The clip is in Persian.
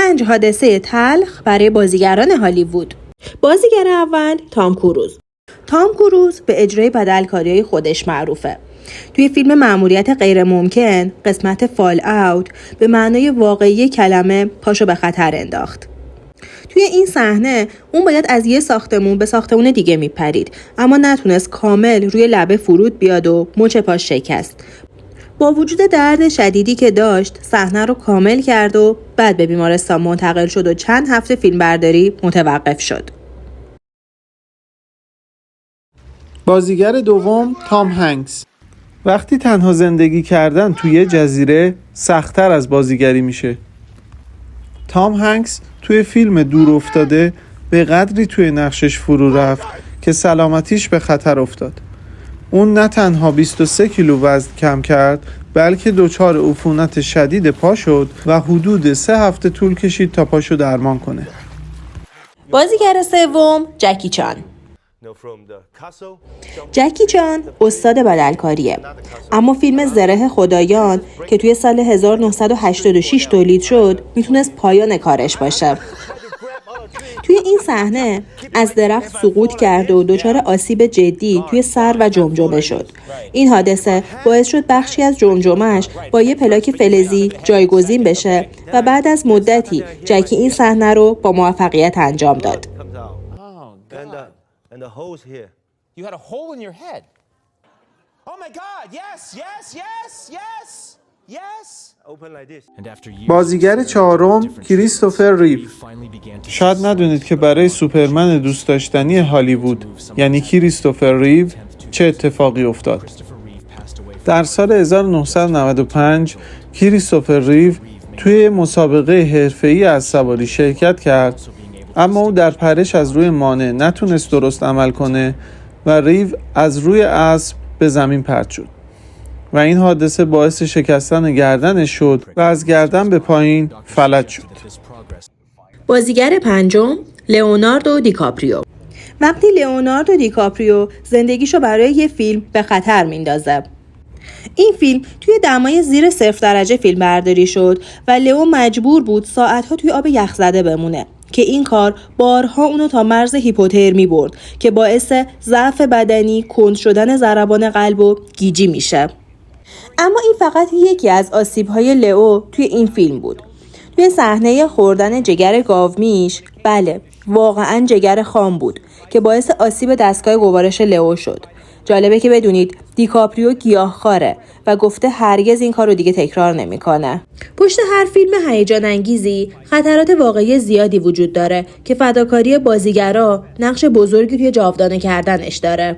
5 حادثه تلخ برای بازیگران هالیوود. بازیگر اول تام کروز. تام کروز به اجرای بدلکاری‌های خودش معروفه. توی فیلم مأموریت غیر ممکن قسمت فال اوت به معنای واقعی کلمه پاشو به خطر انداخت. توی این صحنه اون باید از یه ساختمون به ساختمون دیگه میپرید، اما نتونست کامل روی لبه فرود بیاد و مچ پاش شکست. با وجود درد شدیدی که داشت صحنه رو کامل کرد و بعد به بیمارستان منتقل شد و چند هفته فیلمبرداری متوقف شد. بازیگر دوم تام هنگس. وقتی تنها زندگی کردن توی جزیره سخت‌تر از بازیگری میشه. تام هنگس توی فیلم دور افتاده به قدری توی نقشش فرو رفت که سلامتیش به خطر افتاد. اون نه تنها 23 کیلو وزن کم کرد، بلکه دچار عفونت شدید پا شد و حدود 3 هفته طول کشید تا پاشو درمان کنه. بازیگر سوم جکی چان. جکی چان استاد بدلکاریه، اما فیلم زره خدایان که توی سال 1986 تولید شد میتونست پایان کارش باشه. توی این صحنه از درخت سقوط کرد و دچار آسیب جدی توی سر و جمجمه شد. این حادثه باعث شد بخشی از جمجمه‌اش با یه پلاک فلزی جایگزین بشه و بعد از مدتی جکی این صحنه رو با موفقیت انجام داد. And the holes here. You had a hole in your head. Oh my God! Yes, yes, yes, yes, yes. Open like this. بازیگر چهارم کریستوفر ریو. شاید ندونید که برای سوپرمن دوست داشتنی هالیوود یعنی کریستوفر ریو چه اتفاقی افتاد. در سال 1995 کریستوفر ریو توی مسابقه حرفه‌ای از سواری شرکت کرد، اما او در پرش از روی مانع نتونست درست عمل کنه و ریو از روی اسب به زمین پرت شد و این حادثه باعث شکستن گردنش شد و از گردن به پایین فلج شد. بازیگر پنجم لئوناردو دیکاپریو. وقتی لئوناردو دیکاپریو زندگیشو برای یه فیلم به خطر میندازه. این فیلم توی دمای زیر 0 درجه فیلم برداری شد و لئو مجبور بود ساعتها توی آب یخزده بمونه که این کار بارها اونو تا مرز هیپوترمی برد که باعث ضعف بدنی، کند شدن ضربان قلب و گیجی میشه. اما این فقط یکی از آسیب‌های لئو توی این فیلم بود. توی صحنه خوردن جگر گاومیش، بله واقعاً جگر خام بود که باعث آسیب دستگاه گوارش لئو شد. جالبه که بدونید دیکاپریو گیاهخواره و گفته هرگز این کار رو دیگه تکرار نمیکنه. پشت هر فیلم هیجان انگیزی خطرات واقعی زیادی وجود داره که فداکاری بازیگرا نقش بزرگی توی جاودانه کردنش داره.